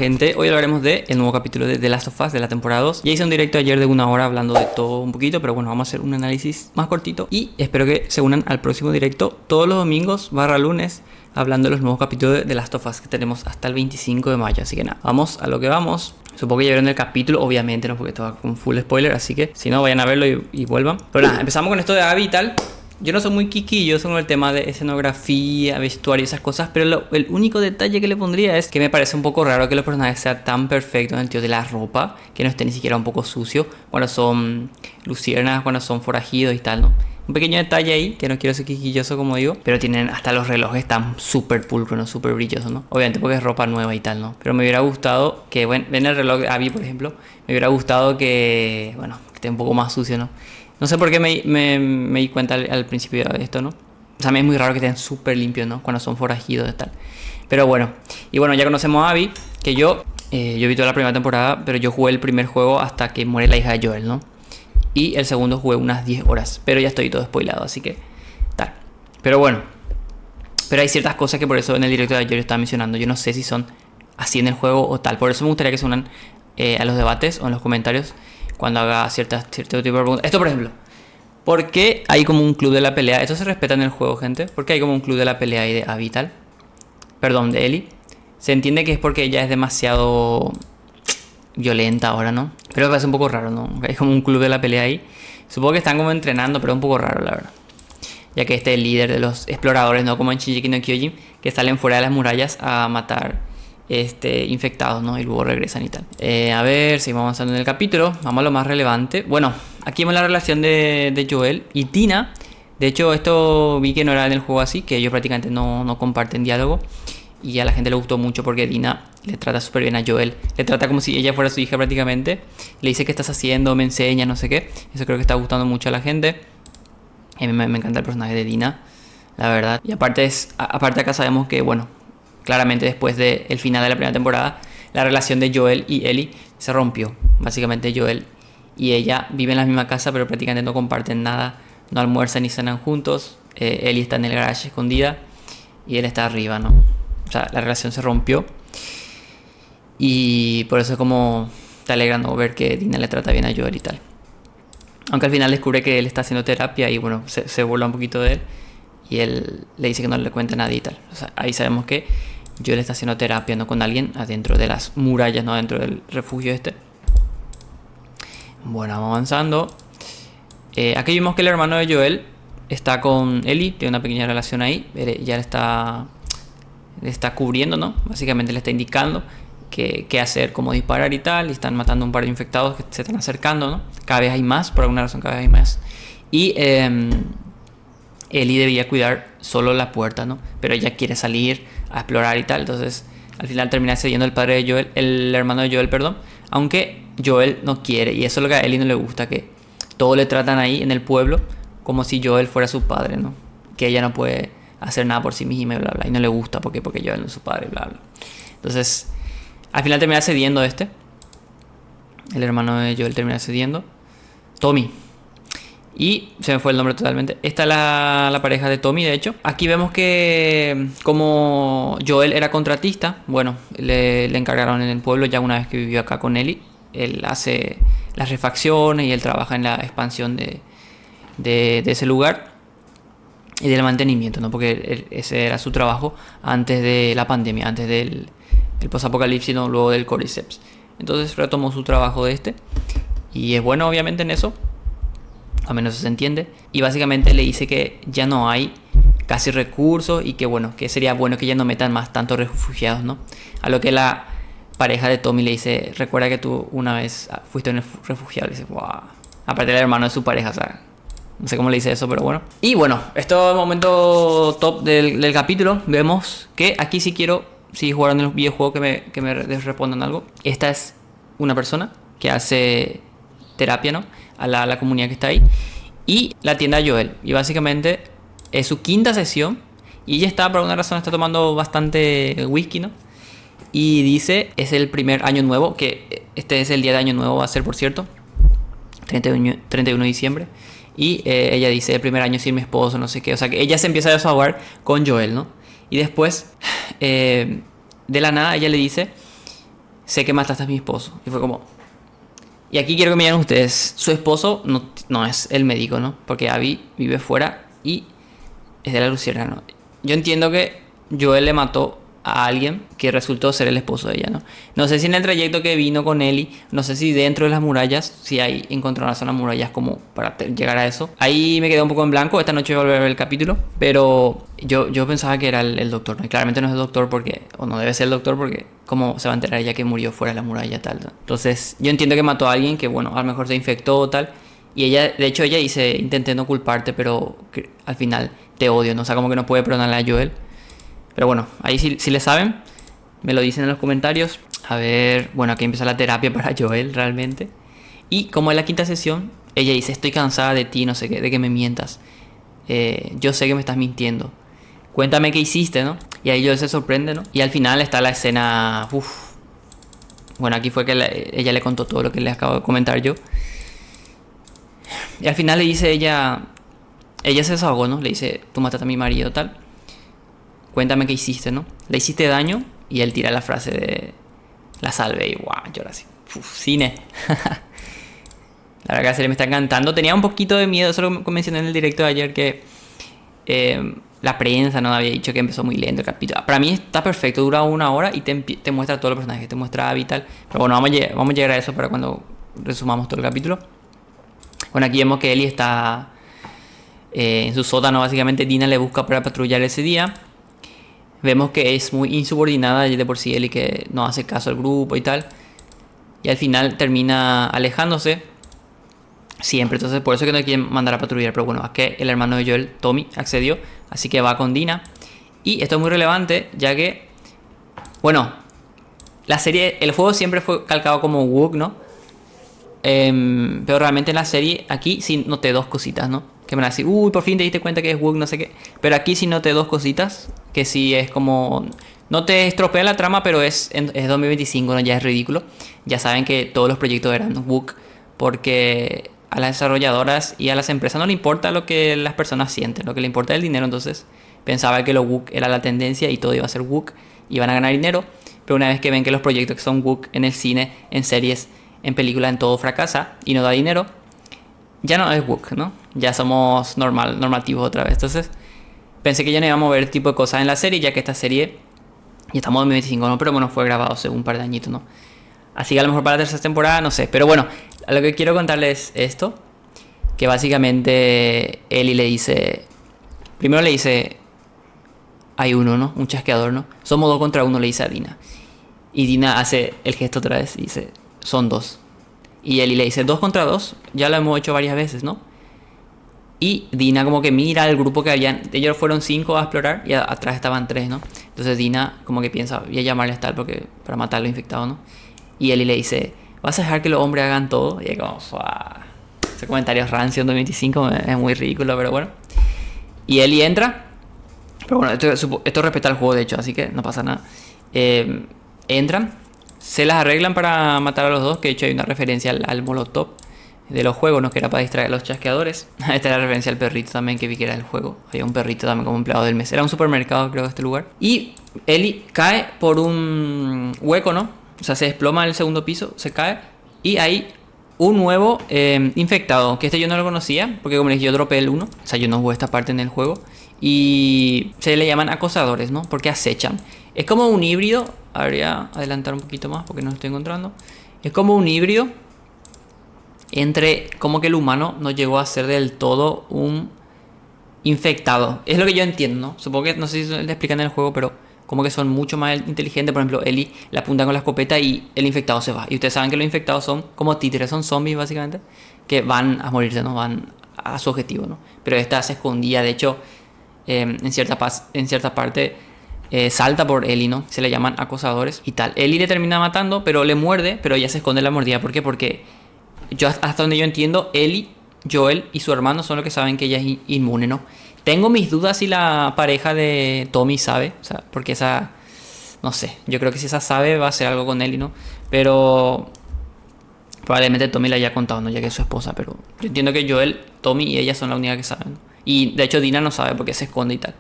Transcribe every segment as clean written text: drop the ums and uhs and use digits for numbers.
gente, hoy hablaremos de el nuevo capítulo de The Last of Us de la temporada 2. Ya hice un directo ayer de 1 hora hablando de todo un poquito, pero bueno, vamos a hacer un análisis más cortito y espero que se unan al próximo directo todos los domingos /lunes hablando de los nuevos capítulos de The Last of Us que tenemos hasta el 25 de mayo. Así que nada, vamos a lo que vamos. Supongo que ya vieron el capítulo, obviamente no, porque esto va con full spoiler, así que si no, vayan a verlo y vuelvan. Pero nada, empezamos con esto de Abby y tal. Yo no soy muy quisquilloso con el tema de escenografía, vestuario y esas cosas, pero el único detalle que le pondría es que me parece un poco raro que los personajes sean tan perfectos en el sentido de la ropa, que no esté ni siquiera un poco sucio cuando son luciernas, cuando son forajidos y tal, ¿no? Un pequeño detalle ahí, que no quiero ser quisquilloso como digo, pero tienen hasta los relojes tan súper pulcros, ¿no? Súper brillosos, ¿no? Obviamente porque es ropa nueva y tal, ¿no? Pero me hubiera gustado que, bueno, ven el reloj de Abby, por ejemplo, me hubiera gustado que, bueno, que esté un poco más sucio, ¿no? No sé por qué me di cuenta al principio de esto, ¿no? O sea, me es muy raro que estén súper limpios, ¿no? Cuando son forajidos y tal. Pero bueno. Y bueno, ya conocemos a Abby. Que yo vi toda la primera temporada, pero yo jugué el primer juego hasta que muere la hija de Joel, ¿no? Y el segundo jugué unas 10 horas. Pero ya estoy todo spoilado, así que tal. Pero bueno. Pero hay ciertas cosas que por eso en el directo de ayer yo estaba mencionando. Yo no sé si son así en el juego o tal. Por eso me gustaría que se unan a los debates o en los comentarios cuando haga cierto tipo de preguntas. Esto, por ejemplo, ¿por qué hay como un club de la pelea? Esto se respeta en el juego, gente. ¿Por qué hay como un club de la pelea ahí de Abby y tal? Perdón, de Ellie. Se entiende que es porque ella es demasiado violenta ahora, ¿no? Pero me parece un poco raro, ¿no? Hay como un club de la pelea ahí. Supongo que están como entrenando, pero es un poco raro, la verdad. Ya que este es el líder de los exploradores, ¿no? Como en Shingeki no Kyojin, que salen fuera de las murallas a matar infectados, ¿no? Y luego regresan y tal. A ver, seguimos avanzando en el capítulo. Vamos a lo más relevante. Bueno, aquí vemos la relación de Joel y Tina. De hecho, esto vi que no era en el juego así, que ellos prácticamente no comparten diálogo. Y a la gente le gustó mucho porque Tina le trata súper bien a Joel. Le trata como si ella fuera su hija prácticamente. Le dice qué estás haciendo, me enseña, no sé qué. Eso creo que está gustando mucho a la gente. A mí me encanta el personaje de Tina, la verdad. Y aparte acá sabemos que, bueno, claramente después del final de la primera temporada, la relación de Joel y Ellie se rompió. Básicamente Joel y ella viven en la misma casa, pero prácticamente no comparten nada. No almuerzan ni cenan juntos. Ellie está en el garage escondida y él está arriba, ¿no? O sea, la relación se rompió. Y por eso es como te alegra, ¿no? Ver que Dina le trata bien a Joel y tal. Aunque al final descubre que él está haciendo terapia y bueno, se burla un poquito de él. Y él le dice que no le cuente a nadie y tal. O sea, ahí sabemos que Joel está haciendo terapia, ¿no? Con alguien adentro de las murallas, ¿no? Dentro del refugio este. Bueno, vamos avanzando. Aquí vimos que el hermano de Joel está con Ellie. Tiene una pequeña relación ahí. Ya le está cubriendo, ¿no? Básicamente le está indicando qué hacer, cómo disparar y tal. Y están matando un par de infectados que se están acercando, ¿no? Cada vez hay más, por alguna razón cada vez hay más. Y Ellie debía cuidar solo la puerta, ¿no? Pero ella quiere salir a explorar y tal. Entonces, al final termina cediendo el hermano de Joel, perdón. Aunque Joel no quiere. Y eso es lo que a Ellie no le gusta, que todo le tratan ahí en el pueblo como si Joel fuera su padre, ¿no? Que ella no puede hacer nada por sí misma y bla, bla. Y no le gusta porque Joel no es su padre, bla, bla. Entonces, al final termina cediendo el hermano de Joel termina cediendo. Tommy. Y se me fue el nombre totalmente. Esta es la pareja de Tommy, de hecho. Aquí vemos que como Joel era contratista, bueno, le encargaron en el pueblo ya una vez que vivió acá con Ellie. Él hace las refacciones y él trabaja en la expansión de ese lugar y del mantenimiento, ¿no? Porque ese era su trabajo antes de la pandemia, antes del post-apocalipsis, ¿no? Luego del Cordyceps. Entonces retomó su trabajo y es bueno obviamente en eso. Al menos se entiende. Y básicamente le dice que ya no hay casi recursos y que bueno, que sería bueno que ya no metan más tantos refugiados, ¿no? A lo que la pareja de Tommy le dice, recuerda que tú una vez fuiste un refugiado. Le dice, wow. Aparte el hermano de su pareja, o sea, no sé cómo le dice eso, pero bueno. Y bueno, esto es el momento top del capítulo. Vemos que aquí sí quiero, si jugaron en los videojuegos, que me respondan algo. Esta es una persona que hace terapia, ¿no? A la comunidad que está ahí. Y la atiende a Joel. Y básicamente es su quinta sesión. Y ella por alguna razón está tomando bastante whisky, ¿no? Y dice, es el primer año nuevo. Que este es el día de año nuevo, va a ser, por cierto. 31 de diciembre. Y ella dice, el primer año sin mi esposo, no sé qué. O sea que ella se empieza a desahogar con Joel, ¿no? Y después, de la nada, ella le dice sé que mataste a mi esposo. Y fue como... Y aquí quiero que me digan ustedes, su esposo no es el médico, ¿no? Porque Abby vive fuera y es de la Luciérnaga, ¿no? Yo entiendo que Joel le mató a alguien que resultó ser el esposo de ella, ¿no? No sé si en el trayecto que vino con Ellie, no sé si dentro de las murallas, si ahí encontró una zona de murallas como para llegar a eso. Ahí me quedé un poco en blanco, esta noche voy a volver a ver el capítulo, pero yo pensaba que era el doctor, ¿no? Y claramente no es el doctor porque, o no debe ser el doctor porque cómo se va a enterar ella que murió fuera de la muralla tal, ¿no? Entonces yo entiendo que mató a alguien que, bueno, a lo mejor se infectó o tal. Y ella, de hecho ella dice, intenté no culparte, pero que al final te odio, ¿no? O sea, como que no puede perdonarle a Joel. Pero bueno, ahí si le saben, me lo dicen en los comentarios. A ver, bueno, aquí empieza la terapia para Joel realmente. Y como en la quinta sesión, ella dice, estoy cansada de ti, no sé qué, de que me mientas. Yo sé que me estás mintiendo. Cuéntame qué hiciste, ¿no? Y ahí Joel se sorprende, ¿no? Y al final está la escena... Uf. Bueno, aquí fue que ella le contó todo lo que le acabo de comentar yo. Y al final le dice ella se desahogó, ¿no? Le dice, tú mataste a mi marido, tal. Cuéntame qué hiciste, ¿no? Le hiciste daño y él tira la frase de la salve y guau, llora así. Uf, cine. La verdad que la serie me está encantando. Tenía un poquito de miedo, eso lo mencioné en el directo de ayer, que la prensa no había dicho que empezó muy lento el capítulo. Para mí está perfecto, dura 1 hora y te muestra todos los personajes, te muestra a Vital. Pero bueno, vamos a llegar a eso para cuando resumamos todo el capítulo. Bueno, aquí vemos que Ellie está en su sótano, básicamente Dina le busca para patrullar ese día. Vemos que es muy insubordinada de por sí Ellie, que no hace caso al grupo y tal. Y al final termina alejándose. Siempre, entonces por eso que no quieren mandar a patrullar. Pero bueno, es que el hermano de Joel, Tommy, accedió. Así que va con Dina. Y esto es muy relevante, ya que... Bueno, la serie... El juego siempre fue calcado como Wook, ¿no? Pero realmente en la serie aquí sí noté dos cositas, ¿no? Que me van a decir, uy, por fin te diste cuenta que es Wook, no sé qué. Pero aquí sí noté dos cositas. Que sí es como... No te estropea la trama, pero es 2025, ¿no? Ya es ridículo. Ya saben que todos los proyectos eran Wook. Porque a las desarrolladoras y a las empresas no le importa lo que las personas sienten. Lo que le importa es el dinero. Entonces pensaba que lo Wook era la tendencia y todo iba a ser Wook. Iban a ganar dinero. Pero una vez que ven que los proyectos que son Wook en el cine, en series, en películas, en todo fracasa y no da dinero, ya no es Wook, ¿no? Ya somos normativos otra vez. Entonces pensé que ya no íbamos a ver este tipo de cosas en la serie, ya que esta serie ya estamos en 2025, ¿no? Pero bueno, fue grabado hace un par de añitos, ¿no? Así que a lo mejor para la tercera temporada, no sé. Pero bueno, a lo que quiero contarles es esto. Que básicamente Ellie le dice... Primero le dice... Hay uno, ¿no? Un chasqueador, ¿no? Somos 2 contra 1, le dice a Dina. Y Dina hace el gesto otra vez y dice... Son 2. Y Ellie le dice 2 contra 2. Ya lo hemos hecho varias veces, ¿no? Y Dina como que mira al grupo que habían... Ellos fueron 5 a explorar y atrás estaban 3, ¿no? Entonces Dina como que piensa... Voy a llamarle a tal porque para matar a los infectados, ¿no? Y Ellie le dice... ¿Vas a dejar que los hombres hagan todo? Y es como... ¡Fua! Ese comentario rancio en 2025 es muy ridículo, pero bueno. Y Ellie entra... Pero bueno, esto respeta el juego de hecho, así que no pasa nada. Entran... Se las arreglan para matar a los dos. Que de hecho hay una referencia al molotov de los juegos, ¿no? Que era para distraer a los chasqueadores. Esta es la referencia al perrito también, que vi que era el juego. Había un perrito también como empleado del mes. Era un supermercado, creo, este lugar. Y Ellie cae por un hueco, ¿no? O sea, se desploma el segundo piso, se cae. Y hay un nuevo infectado. Que este yo no lo conocía, porque como les dije, yo dropé el 1. O sea, yo no jugué esta parte en el juego. Y se le llaman acosadores, ¿no? Porque acechan. Es como un híbrido. Habría adelantar un poquito más porque no lo estoy encontrando. Es como un híbrido entre como que el humano no llegó a ser del todo un infectado. Es lo que yo entiendo, ¿no? Supongo que no sé si le explican en el juego, pero como que son mucho más inteligentes. Por ejemplo, Ellie le apunta con la escopeta y el infectado se va. Y ustedes saben que los infectados son como títeres, son zombies básicamente, que van a morirse, ¿no? Van a su objetivo, ¿no? Pero esta se escondía, de hecho, en cierta parte... salta por Ellie, ¿no? Se le llaman acosadores y tal. Ellie le termina matando, pero le muerde, pero ella se esconde la mordida. ¿Por qué? Porque hasta donde yo entiendo, Ellie, Joel y su hermano son los que saben que ella es inmune, ¿no? Tengo mis dudas si la pareja de Tommy sabe, o sea, porque esa... No sé, yo creo que si esa sabe va a hacer algo con Ellie, ¿no? Pero... Probablemente Tommy le haya contado, ¿no? Ya que es su esposa, pero... Yo entiendo que Joel, Tommy y ella son las únicas que saben, ¿no? Y de hecho Dina no sabe porque se esconde y tal.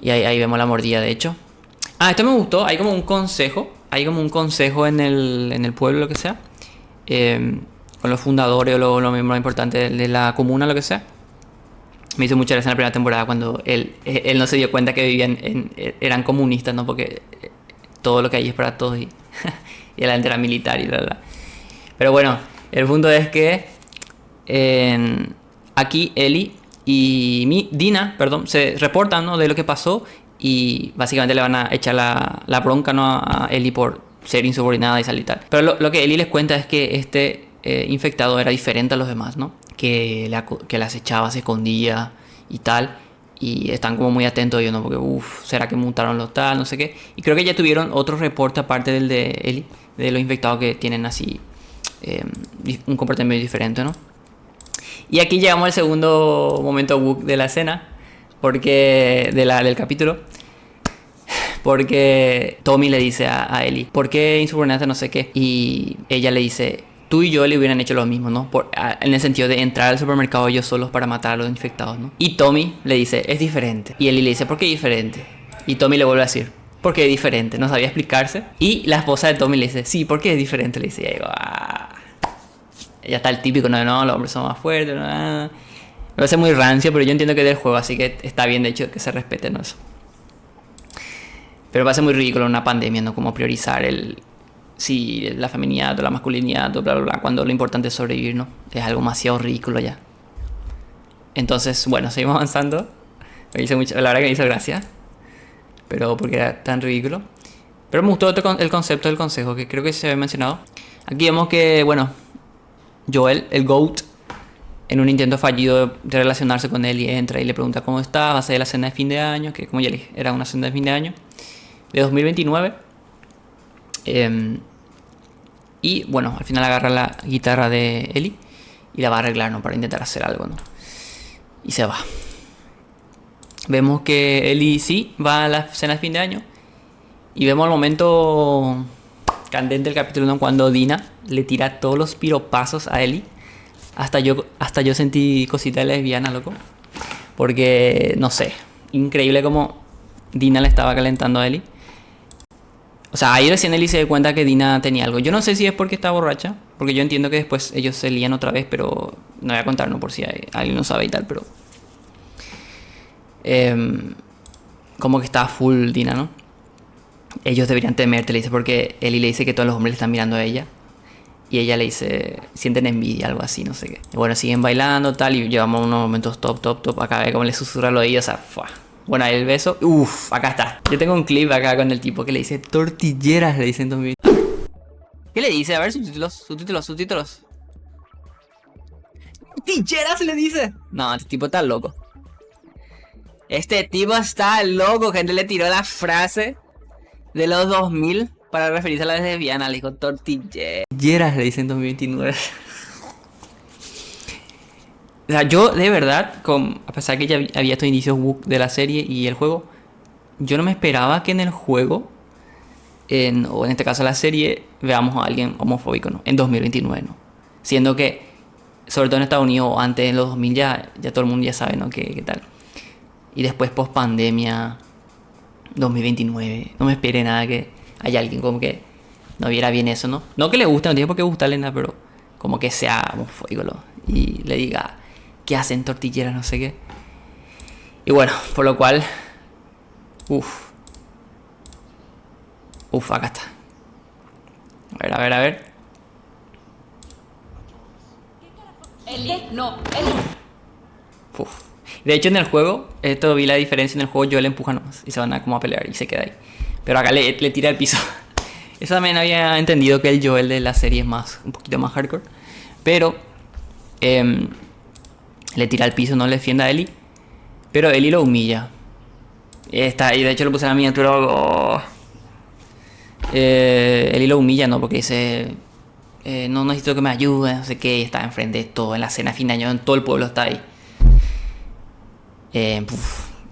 Y ahí vemos la mordida, de hecho. Ah, esto me gustó. Hay como un consejo hay como un consejo en el pueblo, lo que sea, con los fundadores o los miembros importantes de la comuna, lo que sea. Me hizo mucha gracia en la primera temporada cuando él no se dio cuenta que vivían eran comunistas, ¿no? Porque todo lo que hay es para todos y, y la gente era militar y bla, bla. Pero bueno, el punto es que aquí Ellie y Dina, perdón, se reportan, ¿no? De lo que pasó y básicamente le van a echar la bronca, ¿no? A Ellie por ser insubordinada y salir tal. Pero lo que Ellie les cuenta es que este infectado era diferente a los demás, ¿no? Que las echaba, se escondía y tal. Y están como muy atentos ellos, ¿no? Porque, ¿será que mutaron los tal? No sé qué. Y creo que ya tuvieron otro reporte aparte del de Ellie, de los infectados que tienen así un comportamiento diferente, ¿no? Y aquí llegamos al segundo momento woke de la escena, porque del capítulo. Porque Tommy le dice a Ellie, ¿por qué insubordinaste no sé qué? Y ella le dice, tú y yo le hubieran hecho lo mismo, ¿no? En el sentido de entrar al supermercado ellos solos para matar a los infectados, ¿no? Y Tommy le dice, es diferente. Y Ellie le dice, ¿por qué es diferente? Y Tommy le vuelve a decir, porque es diferente, no sabía explicarse. Y la esposa de Tommy le dice, sí, ¿por qué es diferente? Le dice, y digo, ya está el típico, no, los hombres son más fuertes, no. Me parece muy rancio, pero yo entiendo que es del juego, así que está bien de hecho que se respete, ¿no? Eso. Pero me parece muy ridículo una pandemia, ¿no? Como priorizar la feminidad o la masculinidad, bla, bla, bla, cuando lo importante es sobrevivir, ¿no? Es algo demasiado ridículo ya. Entonces, bueno, seguimos avanzando. La verdad que me hizo gracia. Pero porque era tan ridículo. Pero me gustó el concepto del consejo, que creo que se había mencionado. Aquí vemos que, bueno, Joel, el GOAT, en un intento fallido de relacionarse con él, y entra y le pregunta cómo está, va a ser la cena de fin de año, que como ya le dije, era una cena de fin de año de 2029. Y bueno, al final agarra la guitarra de Ellie y la va a arreglar, ¿no? Para intentar hacer algo, ¿no? Y se va. Vemos que Ellie sí va a la cena de fin de año. Y vemos el momento candente del capítulo, ¿no? Cuando Dina le tira todos los piropazos a Ellie. Hasta yo sentí cosita lesbiana, loco. Porque, no sé, increíble como Dina le estaba calentando a Ellie. O sea, ahí recién Ellie se dio cuenta que Dina tenía algo. Yo no sé si es porque está borracha, porque yo entiendo que después ellos se lían otra vez, pero no voy a contar, ¿no? Por si alguien no sabe y tal, pero como que está full Dina, ¿no? Ellos deberían temerte, le dice, porque Ellie le dice que todos los hombres le están mirando a ella. Y ella le dice, sienten envidia, algo así, no sé qué. Y bueno, siguen bailando, tal, y llevamos unos momentos top. Acá ve como le susurra al oído, o sea, ¡fua! Bueno, ahí el beso. Acá está. Yo tengo un clip acá con el tipo que le dice tortilleras, le dicen también. ¿Qué le dice? A ver, subtítulos. ¡Tortilleras le dice! No, este tipo está loco. Este tipo está loco, gente. Le tiró la frase de los 2000 para referirse a la lesbiana. Le dijo tortilleras, le dicen 2029. O sea, yo de verdad, a pesar que ya había estos inicios de la serie y el juego, yo no me esperaba que en el juego, o en este caso la serie, veamos a alguien homofóbico, ¿no? En 2029, ¿no? Siendo que, sobre todo en Estados Unidos, antes en los 2000 ya todo el mundo ya sabe, ¿no? ¿Qué tal? Y después post pandemia, 2029, no me esperé nada que haya alguien como que no viera bien eso, ¿no? No que le guste, no tiene por qué gustarle nada, pero como que sea homofóbico, ¿no? Y le diga, ¿qué hacen tortilleras? No sé qué. Y bueno, por lo cual, acá está. A ver. Ellie, no, Ellie. De hecho, en el juego, esto vi la diferencia. En el juego Joel empuja nomás y se van a como a pelear y se queda ahí. Pero acá le tira al piso. Eso también había entendido que el Joel de la serie es un poquito más hardcore. Pero le tira al piso, no le defienda a Ellie. Pero Ellie lo humilla. Y de hecho lo puse en la miniatura. Ellie lo humilla, ¿no? Porque dice, no necesito que me ayude, no sé qué. Y está enfrente de todo, en la cena de fin de año, en todo el pueblo está ahí.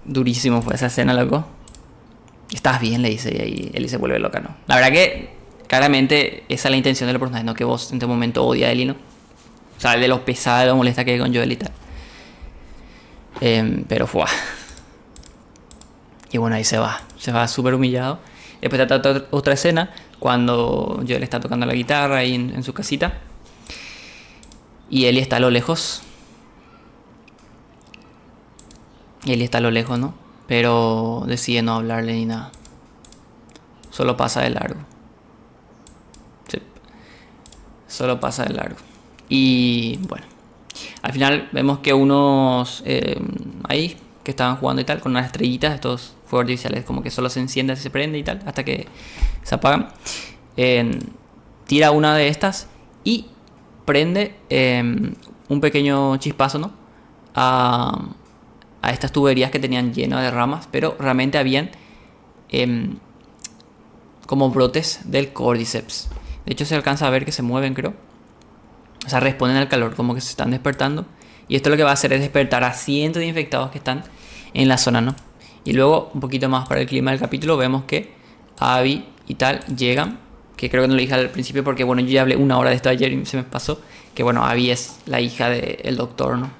Durísimo fue esa escena, loco. ¿Estás bien? Le dice, y ahí Ellie se vuelve loca, ¿no? La verdad que claramente esa es la intención del personaje, ¿no? Que vos en este momento odia a Ellie, ¿no? O sea, de lo pesada, de lo molesta que es con Joel y tal. Pero fue. Y bueno, ahí se va súper humillado. Después trata otra escena cuando Joel está tocando la guitarra ahí en su casita. Y Ellie está a lo lejos. Ellie está a lo lejos, ¿no? Pero decide no hablarle ni nada. Solo pasa de largo. Sí. Solo pasa de largo. Y bueno. Al final vemos que unos ahí que estaban jugando y tal, con unas estrellitas, estos fuegos artificiales, como que solo se enciende, se prende y tal, hasta que se apagan. Tira una de estas y prende un pequeño chispazo, ¿no? A estas tuberías que tenían llenas de ramas, pero realmente habían como brotes del Cordyceps. De hecho se alcanza a ver que se mueven, creo. O sea, responden al calor, como que se están despertando. Y esto lo que va a hacer es despertar a cientos de infectados que están en la zona, ¿no? Y luego, un poquito más para el clima del capítulo, vemos que Abby y tal llegan. Que creo que no lo dije al principio porque, bueno, yo ya hablé una hora de esto ayer y se me pasó. Que, bueno, Abby es la hija del doctor, ¿no?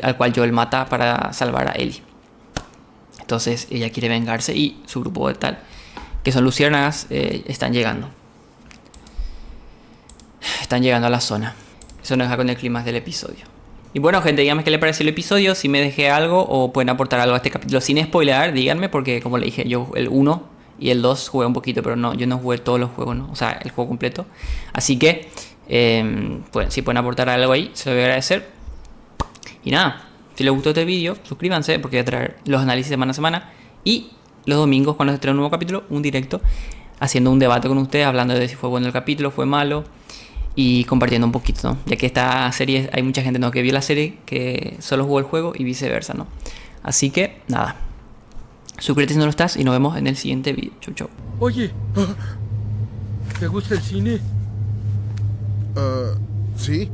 Al cual Joel mata para salvar a Ellie. Entonces, ella quiere vengarse y su grupo de tal, que son luciérnagas, están llegando. Están llegando a la zona. Eso nos deja con el clima del episodio. Y bueno, gente, díganme qué les pareció el episodio, si me dejé algo o pueden aportar algo a este capítulo sin spoiler, díganme, porque como le dije, yo el 1 y el 2 jugué un poquito, pero no, yo no jugué todos los juegos, ¿no? O sea, el juego completo. Así que, pues, si pueden aportar algo ahí, se lo voy a agradecer. Y nada, si les gustó este vídeo, suscríbanse porque voy a traer los análisis semana a semana. Y los domingos, cuando se estrene un nuevo capítulo, un directo, haciendo un debate con ustedes, hablando de si fue bueno el capítulo, fue malo. Y compartiendo un poquito, ¿no? Ya que esta serie, hay mucha gente, ¿no?, que vio la serie, que solo jugó el juego y viceversa, ¿no? Así que, nada. Suscríbete si no lo estás y nos vemos en el siguiente vídeo. Chau, chau. Oye, ¿te gusta el cine? Sí.